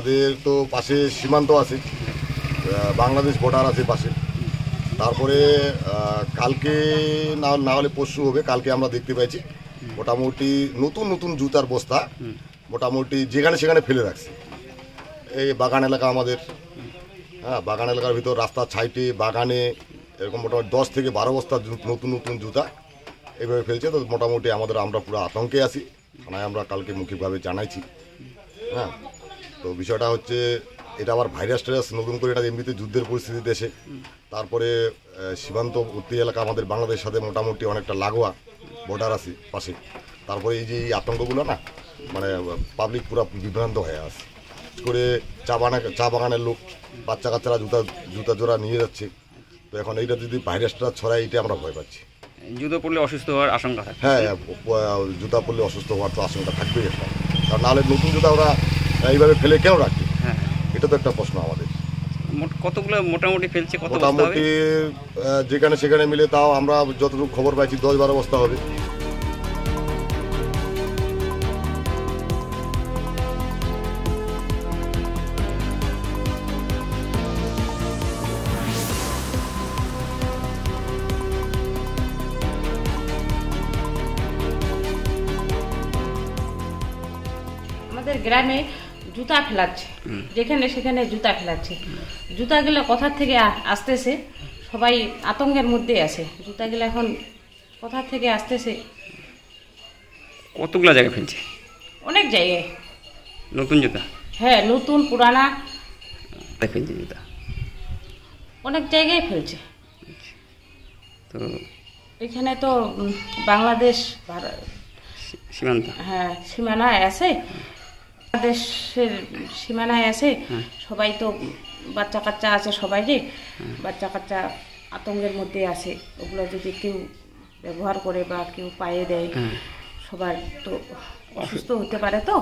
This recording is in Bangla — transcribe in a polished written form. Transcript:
আমাদের তো পাশে সীমান্ত আছে, বাংলাদেশ বর্ডার আছে পাশে। তারপরে কালকে না হলে পরশু হবে, কালকে আমরা দেখতে পাইছি মোটামুটি নতুন নতুন জুতার বস্তা মোটামুটি যেখানে সেখানে ফেলে রাখছে। এই বাগান এলাকা আমাদের, হ্যাঁ, বাগান এলাকার ভিতর রাস্তার সাইডে বাগানে এরকম মোটামুটি 10 থেকে 12 বস্তা নতুন নতুন জুতা এইভাবে ফেলছে। তো মোটামুটি আমরা পুরো আতঙ্কে আছি, থানায় আমরা কালকে মৌখিকভাবে জানাইছি। হ্যাঁ, তো বিষয়টা হচ্ছে এটা আবার ভাইরাস টাইরাস নতুন করে, এটা এমনিতে যুদ্ধের পরিস্থিতি দেশে। তারপরে সীমান্তবর্তী এলাকা আমাদের বাংলাদেশের সাথে মোটামুটি অনেকটা লাগোয়া, বর্ডার আছে পাশে। তারপরে এই যে এই আতঙ্কগুলো না, মানে পাবলিক পুরো বিভ্রান্ত হয়ে আছে করে। চা বাগানের লোক বাচ্চা কাচ্চারা জুতা জোড়া নিয়ে যাচ্ছে। তো এখন এইটা যদি ভাইরাসটা ছড়ায়, এইটা আমরা ভয় পাচ্ছি। জুতো পরলে অসুস্থ হওয়ার আশঙ্কা থাকে। হ্যাঁ, জুতা পরলে অসুস্থ হওয়ার তো আশঙ্কা থাকবেই একটা, কারণ নাহলে নতুন জুতা ওরা এইভাবে ফেলে কেন রাখবে? হ্যাঁ, এটা তো একটা প্রশ্ন আমাদের। কতগুলো মোটামুটি ফেলছে? মোটামুটি যেখানে সেখানে মিলে তাও আমরা যতটুকু খবর পাইছি 10-12 বস্তা হবে। আমাদের গ্রামে জুতা ফেলাচ্ছে, যেখানে সেখানে জুতা ফেলাচ্ছে। জুতাগুলো কোথা থেকে আসতেছে, সবাই আতঙ্কের মধ্যে আছে। জুতাগুলো এখন কোথা থেকে আসতেছে? কতগুলো জায়গায় ফেলছে? অনেক জায়গায়। নতুন জুতা? হ্যাঁ, নতুন পুরানা ফেলছে জুতা, অনেক জায়গায় ফেলছে। তো এখানে তো বাংলাদেশ সীমান্ত, হ্যাঁ, সীমানায় আছে, বাংলাদেশের সীমানায় আছে। সবাই তো বাচ্চা কাচ্চা আছে, সবাইকে বাচ্চা কাচ্চা আতঙ্কের মধ্যে আছে। ওগুলো যদি কেউ ব্যবহার করে বা কেউ পায়ে দেয়, সবার তো অসুস্থ হতে পারে। তো